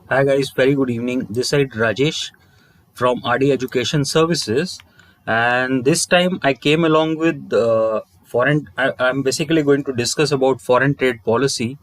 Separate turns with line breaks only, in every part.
Hi guys, very good evening. This side Rajesh from RD Education Services, and this time I came along with foreign. I'm basically going to discuss about foreign trade policy.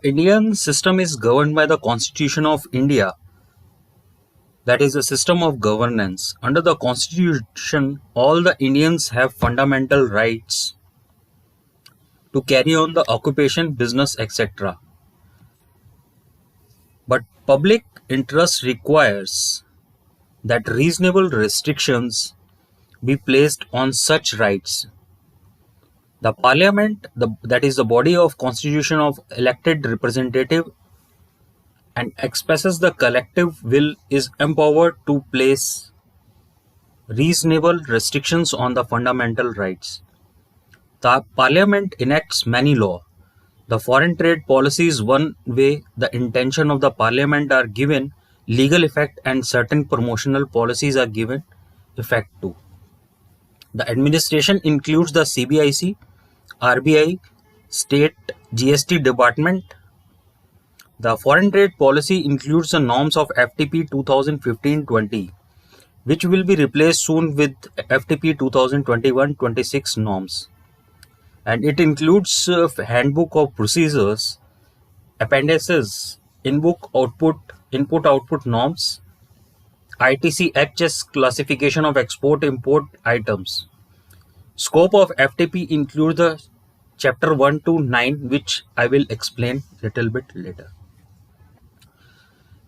Indian system is governed by the Constitution of India, that is a system of governance. Under the Constitution, all the Indians have fundamental rights to carry on the occupation, business, etc. But public interest requires that reasonable restrictions be placed on such rights. The parliament, that is the body of constitution of elected representative and expresses the collective will, is empowered to place reasonable restrictions on the fundamental rights. The parliament enacts many laws. The foreign trade policy is one way the intention of the parliament are given legal effect and certain promotional policies are given effect to. The administration includes the CBIC, RBI, State GST Department. The foreign trade policy includes the norms of FTP 2015-20, which will be replaced soon with FTP 2021-26 norms. And it includes handbook of procedures, appendices, input-output norms, ITC-HS classification of export-import items. Scope of FTP includes the chapter 1 to 9, which I will explain little bit later.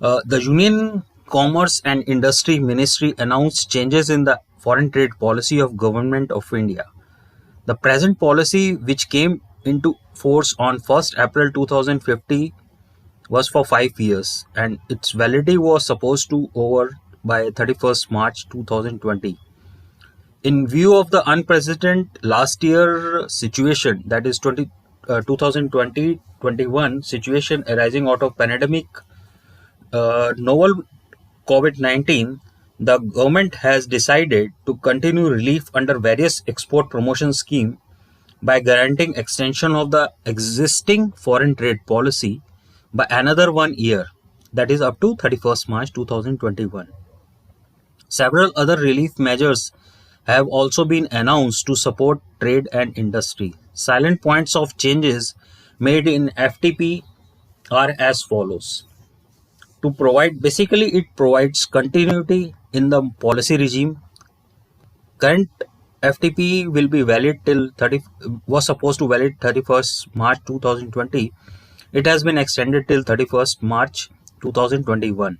The Union Commerce and Industry Ministry announced changes in the foreign trade policy of Government of India. The present policy, which came into force on 1st April 2050, was for 5 years and its validity was supposed to over by 31st March 2020. In view of the unprecedented last year situation, that is 2020-21 situation arising out of pandemic novel COVID-19, the government has decided to continue relief under various export promotion scheme by granting extension of the existing foreign trade policy by another 1 year, that is up to 31st March 2021. Several other relief measures have also been announced to support trade and industry. Silent points of changes made in FTP are as follows. To provide, basically it provides continuity in the policy regime. Current FTP will be valid till 30, was supposed to valid 31st March 2020. It has been extended till 31st March 2021.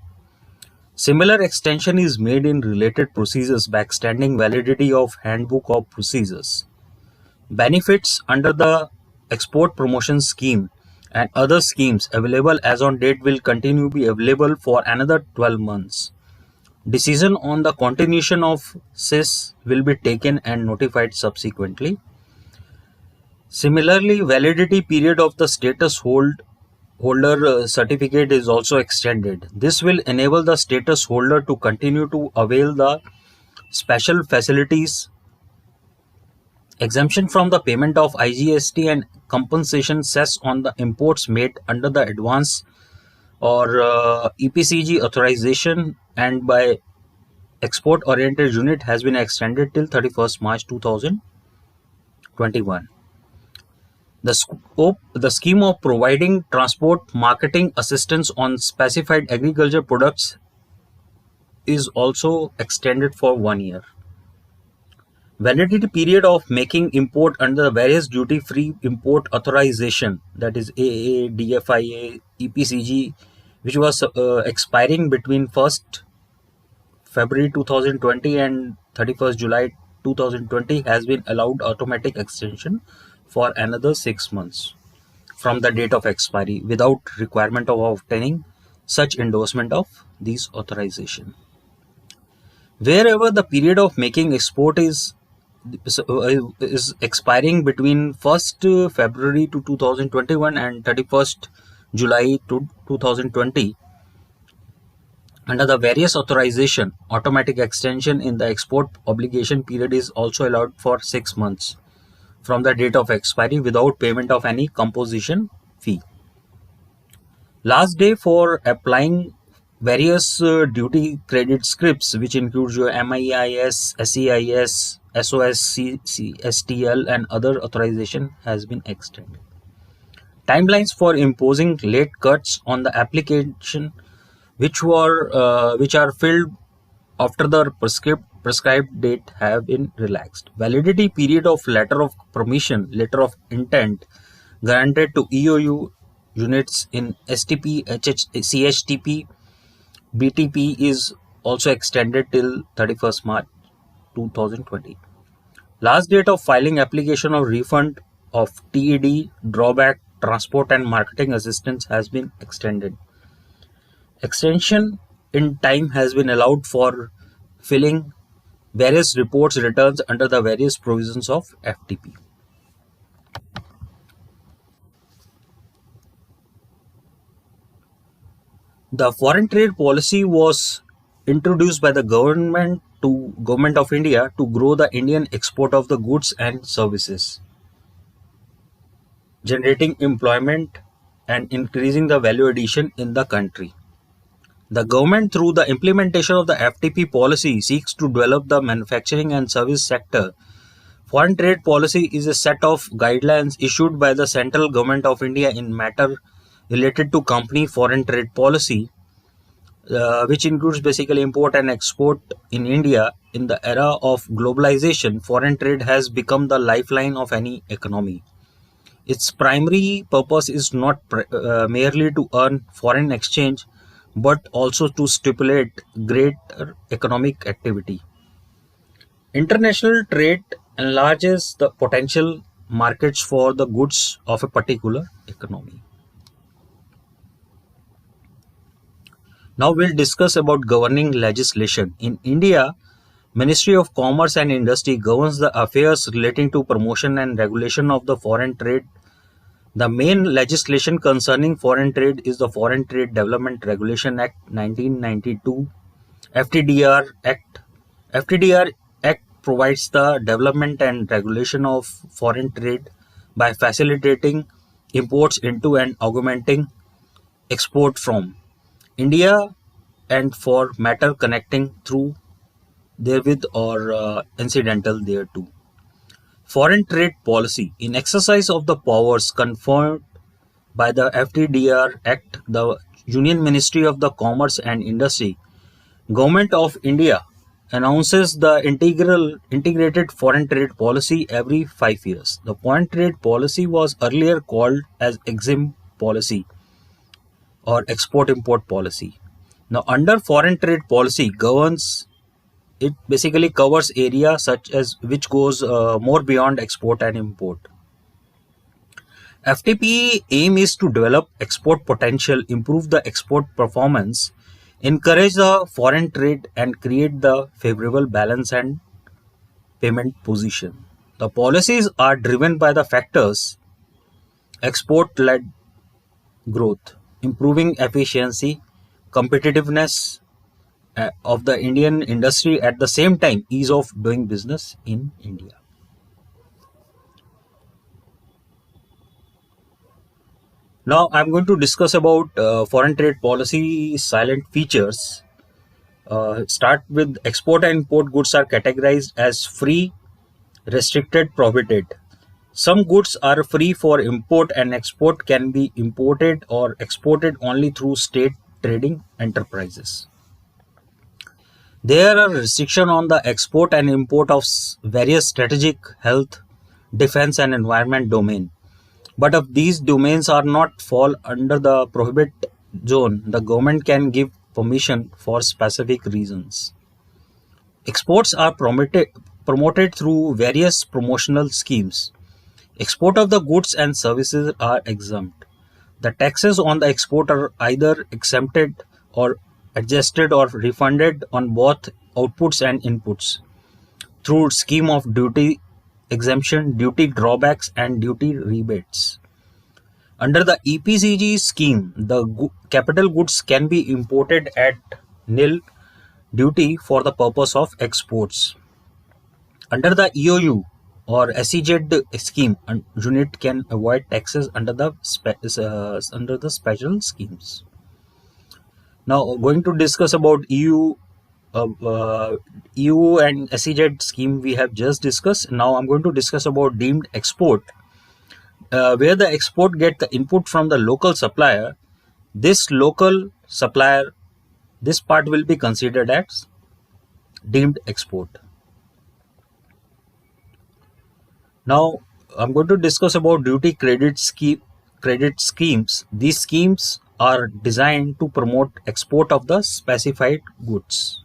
Similar extension is made in related procedures by extending validity of Handbook of Procedures. Benefits under the Export Promotion Scheme and other schemes available as on date will continue to be available for another 12 months. Decision on the continuation of CIS will be taken and notified subsequently. Similarly, validity period of the status holder certificate is also extended. This will enable the status holder to continue to avail the special facilities, exemption from the payment of IGST and compensation cess on the imports made under the advance or EPCG authorization and by export oriented unit has been extended till 31st March 2021. The scheme of providing transport marketing assistance on specified agriculture products is also extended for 1 year. Validity period of making import under the various duty-free import authorization, that is AAA, DFIA, EPCG, which was expiring between 1st February 2020 and 31st July 2020 has been allowed automatic extension for another 6 months from the date of expiry without requirement of obtaining such endorsement of these authorization. Wherever the period of making export is expiring between 1st February to 2021 and 31st July to 2020, under the various authorization, automatic extension in the export obligation period is also allowed for 6 months from the date of expiry without payment of any composition fee. Last day for applying various duty credit scripts, which includes your MIIS, SEIS, SOSC, STL, and other authorization, has been extended. Timelines for imposing late cuts on the application, which are filled after the prescribed date, have been relaxed. Validity period of letter of permission, letter of intent granted to EOU units in STP, CHTP, BTP is also extended till 31st March 2020. Last date of filing application of refund of TED, drawback, transport and marketing assistance has been extended. Extension in time has been allowed for filling various reports returns under the various provisions of FTP. The foreign trade policy was introduced by the government of India to grow the Indian export of the goods and services, generating employment and increasing the value addition in the country. The government, through the implementation of the FTP policy, seeks to develop the manufacturing and service sector. Foreign trade policy is a set of guidelines issued by the central government of India in matter related to company foreign trade policy, which includes basically import and export in India. In the era of globalization, foreign trade has become the lifeline of any economy. Its primary purpose is not merely to earn foreign exchange, but also to stimulate greater economic activity. International trade enlarges the potential markets for the goods of a particular economy. Now we'll discuss about governing legislation. In India, Ministry of Commerce and Industry governs the affairs relating to promotion and regulation of the foreign trade. The main legislation concerning foreign trade is the Foreign Trade Development Regulation Act 1992, FTDR Act. FTDR Act provides the development and regulation of foreign trade by facilitating imports into and augmenting export from India and for matter connecting through therewith or incidental thereto. Foreign trade policy. In exercise of the powers conferred by the FTDR Act, the Union Ministry of the Commerce and Industry, Government of India announces the integrated foreign trade policy every 5 years. The foreign trade policy was earlier called as EXIM policy or export import policy. Now, under foreign trade policy governs it basically covers area such as which goes more beyond export and import. FTP aim is to develop export potential, improve the export performance, encourage the foreign trade and create the favorable balance and payment position. The policies are driven by the factors export led growth, improving efficiency, competitiveness of the Indian industry, at the same time ease of doing business in India. Now I'm going to discuss about foreign trade policy silent features. Start with export and import goods are categorized as free, restricted, prohibited. Some goods are free for import and export can be imported or exported only through state trading enterprises. There are restrictions on the export and import of various strategic, health, defense and environment domain. But if these domains are not fall under the prohibit zone, the government can give permission for specific reasons. Exports are promoted through various promotional schemes. Export of the goods and services are exempt. The taxes on the export are either exempted or adjusted or refunded on both outputs and inputs through scheme of duty exemption, duty drawbacks and duty rebates. Under the EPCG scheme, the capital goods can be imported at nil duty for the purpose of exports. Under the EOU, or SEZ scheme, and unit can avoid taxes under the special schemes. Now, going to discuss about EU and SEZ scheme we have just discussed. Now, I'm going to discuss about deemed export, where the export get the input from the local supplier. This local supplier, this part will be considered as deemed export. Now, I'm going to discuss about duty credit schemes. These schemes are designed to promote export of the specified goods.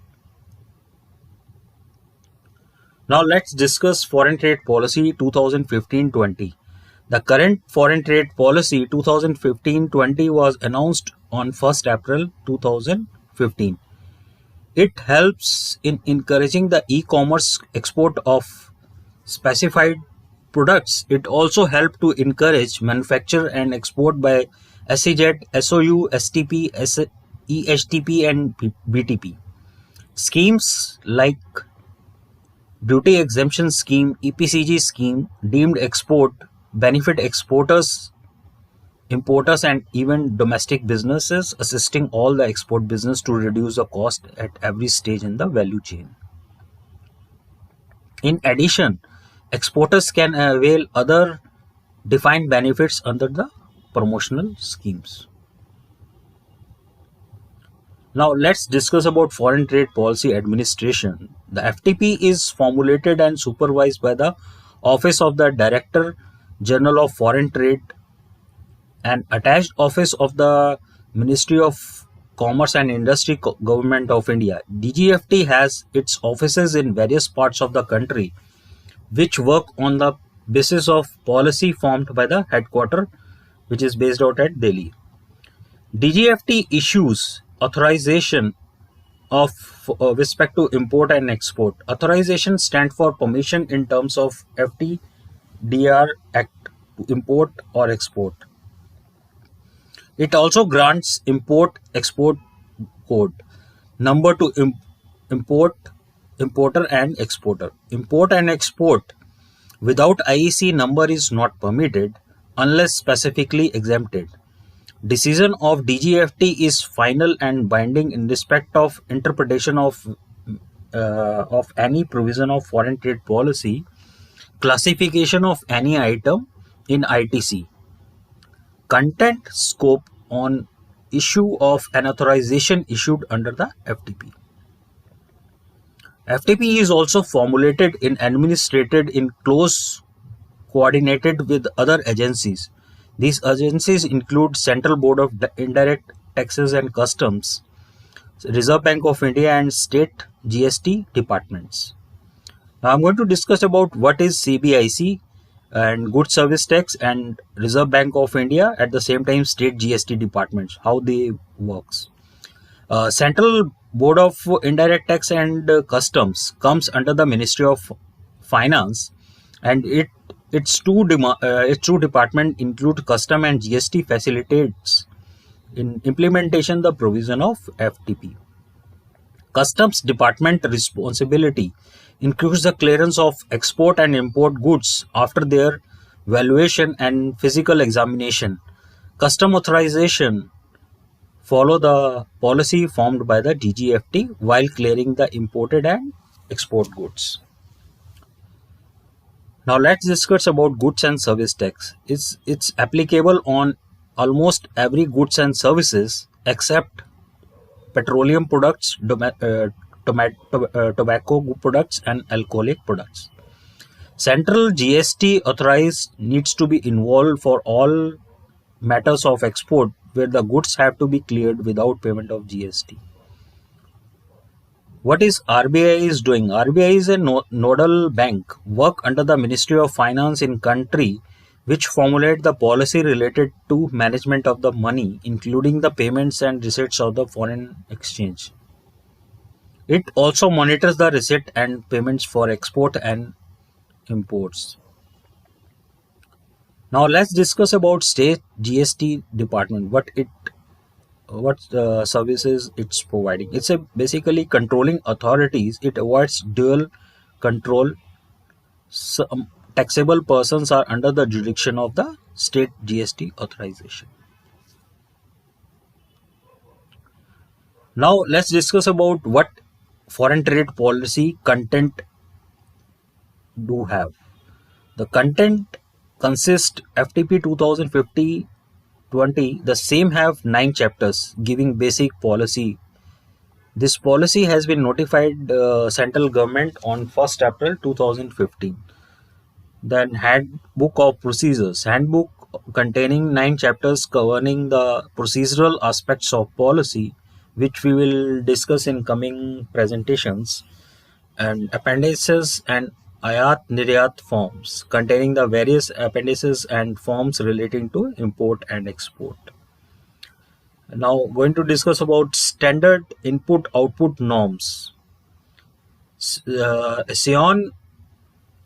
Now, let's discuss foreign trade policy 2015-20. The current foreign trade policy 2015-20 was announced on 1st April 2015. It helps in encouraging the e-commerce export of specified products. It also helped to encourage manufacture and export by SEZ, SOU, STP, EHTP and BTP. Schemes like Duty Exemption Scheme, EPCG Scheme, Deemed Export, benefit exporters, importers and even domestic businesses, assisting all the export business to reduce the cost at every stage in the value chain. In addition, exporters can avail other defined benefits under the promotional schemes. Now let's discuss about foreign trade policy administration. The FTP is formulated and supervised by the Office of the Director General of Foreign Trade, an attached office of the Ministry of Commerce and Industry, Government of India. DGFT has its offices in various parts of the country, which work on the basis of policy formed by the headquarter, which is based out at Delhi. DGFT issues authorization of respect to import and export. Authorization stand for permission in terms of FTDR Act to import or export. It also grants import-export code number to import, importer and exporter. Import and export without IEC number is not permitted unless specifically exempted. Decision of DGFT is final and binding in respect of interpretation of any provision of foreign trade policy, classification of any item in ITC, content, scope on issue of an authorization issued under the FTP. FTP is also formulated and administered in close coordinated with other agencies. These agencies include Central Board of Indirect Taxes and Customs, Reserve Bank of India and state GST departments. Now I'm going to discuss about what is CBIC and Good Service Tax and Reserve Bank of India, at the same time state GST departments, how they works. Central Board of Indirect Tax and Customs comes under the Ministry of Finance, and its two department include Custom and GST facilitates in implementation the provision of FTP. Customs Department responsibility includes the clearance of export and import goods after their valuation and physical examination. Custom authorization follow the policy formed by the DGFT while clearing the imported and export goods. Now let's discuss about goods and service tax. It's applicable on almost every goods and services except petroleum products, tobacco products and alcoholic products. Central GST authorized needs to be involved for all matters of export where the goods have to be cleared without payment of GST. What is RBI is doing? RBI is a nodal bank, work under the Ministry of Finance in country, which formulate the policy related to management of the money, including the payments and receipts of the foreign exchange. It also monitors the receipt and payments for export and imports. Now let's discuss about state GST department. What services it's providing. It's a basically controlling authorities. It avoids dual control. taxable persons are under the jurisdiction of the state GST authorization. Now let's discuss about what foreign trade policy content do have. The content consists FTP 2050-20. The same have 9 chapters giving basic policy. This policy has been notified central government on 1st April 2015. Then Handbook of Procedures. Handbook containing 9 chapters governing the procedural aspects of policy, which we will discuss in coming presentations. And appendices and ayat niryat forms containing the various appendices and forms relating to import and export. Now going to discuss about standard input output norms. SION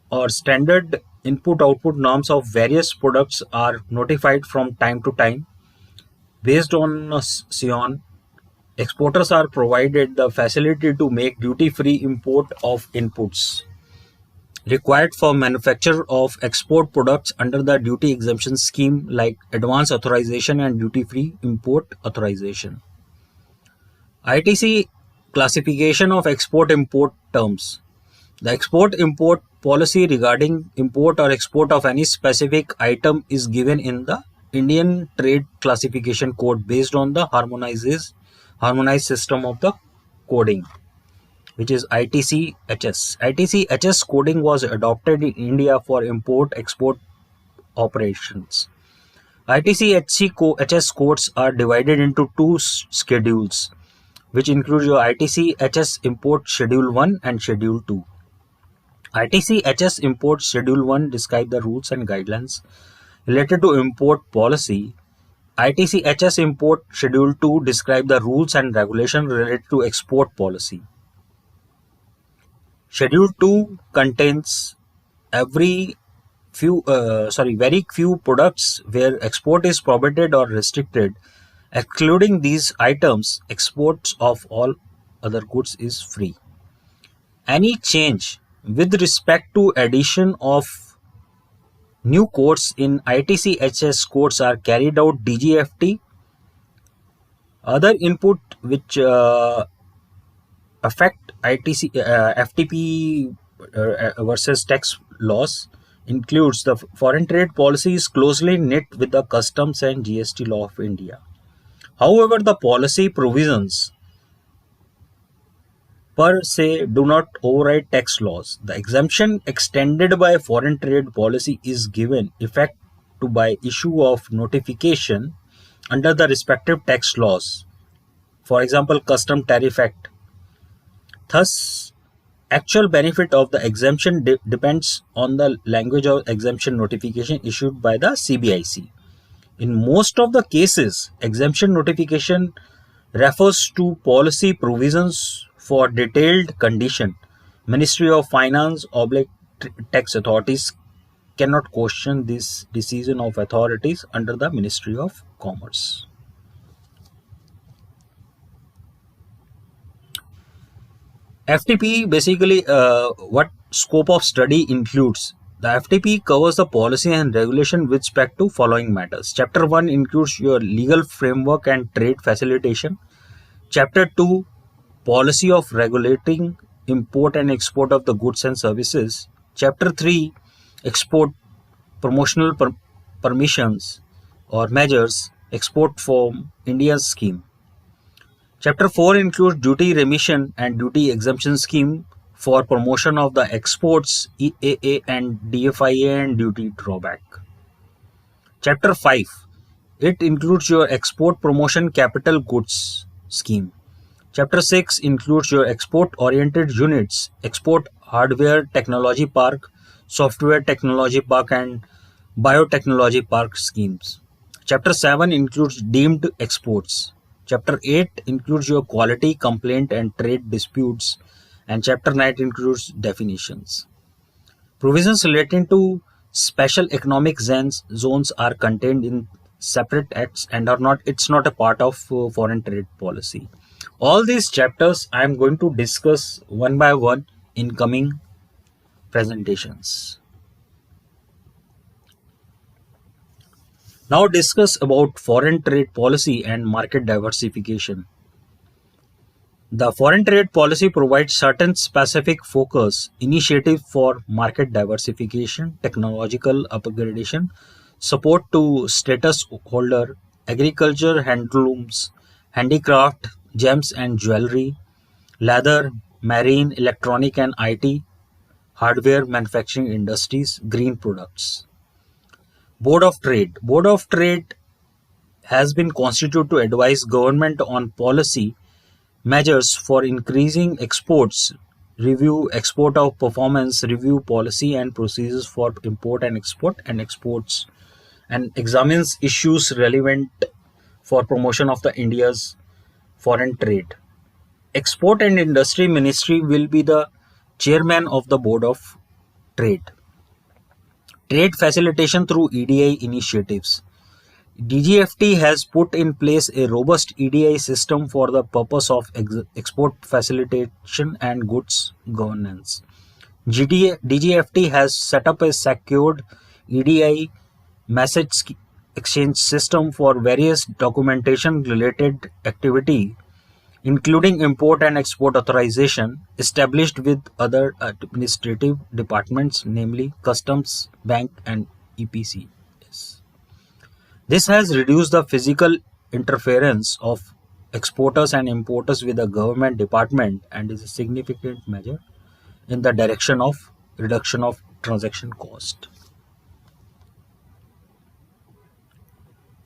or standard input output norms of various products are notified from time to time. Based on SION, exporters are provided the facility to make duty-free import of inputs required for manufacture of export products under the duty exemption scheme, like advance authorization and duty-free import authorization. ITC classification of export-import terms. The export-import policy regarding import or export of any specific item is given in the Indian Trade Classification Code based on the harmonized system of the coding, which is ITC-HS. ITC-HS coding was adopted in India for import-export operations. ITC-HS codes are divided into two schedules, which include your ITC-HS Import Schedule 1 and Schedule 2. ITC-HS Import Schedule 1 describe the rules and guidelines related to import policy. ITC-HS Import Schedule 2 describe the rules and regulations related to export policy. Schedule 2 contains very few products where export is prohibited or restricted. Excluding these items, exports of all other goods is free. Any change with respect to addition of new codes in ITC-HS codes are carried out DGFT. Other input which affect FTP versus tax laws includes the foreign trade policy is closely knit with the customs and GST law of India. However, the policy provisions per se do not override tax laws. The exemption extended by foreign trade policy is given effect to by issue of notification under the respective tax laws. For example, Custom Tariff Act. Thus, actual benefit of the exemption depends on the language of exemption notification issued by the CBIC. In most of the cases, exemption notification refers to policy provisions for detailed condition. Ministry of Finance / tax authorities cannot question this decision of authorities under the Ministry of Commerce. FTP basically what scope of study includes. The FTP covers the policy and regulation with respect to following matters. Chapter 1 includes your legal framework and trade facilitation. Chapter 2, policy of regulating import and export of the goods and services. Chapter 3, export promotional permissions or measures, export from India's scheme. Chapter 4 includes duty remission and duty exemption scheme for promotion of the exports, EAA and DFIA and duty drawback. Chapter 5, it includes your export promotion capital goods scheme. Chapter 6 includes your export oriented units, export hardware technology park, software technology park and biotechnology park schemes. Chapter 7 includes deemed exports. Chapter 8 includes your quality, complaint and trade disputes, and Chapter 9 includes definitions. Provisions relating to special economic zones are contained in separate acts and it's not a part of foreign trade policy. All these chapters I am going to discuss one by one in coming presentations. Now discuss about foreign trade policy and market diversification. The foreign trade policy provides certain specific focus initiatives for market diversification, technological upgradation, support to status holder, agriculture, handlooms, handicraft, gems and jewelry, leather, marine, electronic and IT, hardware, manufacturing industries, green products. Board of Trade has been constituted to advise government on policy measures for increasing exports, review export of performance, review policy and procedures for import and exports, and examines issues relevant for promotion of the India's foreign trade. Export and Industry Ministry will be the chairman of the Board of Trade. Trade facilitation through EDI initiatives. DGFT has put in place a robust EDI system for the purpose of export facilitation and goods governance. DGFT has set up a secured EDI message exchange system for various documentation related activity, including import and export authorization, established with other administrative departments, namely customs, bank, and EPC. This has reduced the physical interference of exporters and importers with the government department and is a significant measure in the direction of reduction of transaction cost.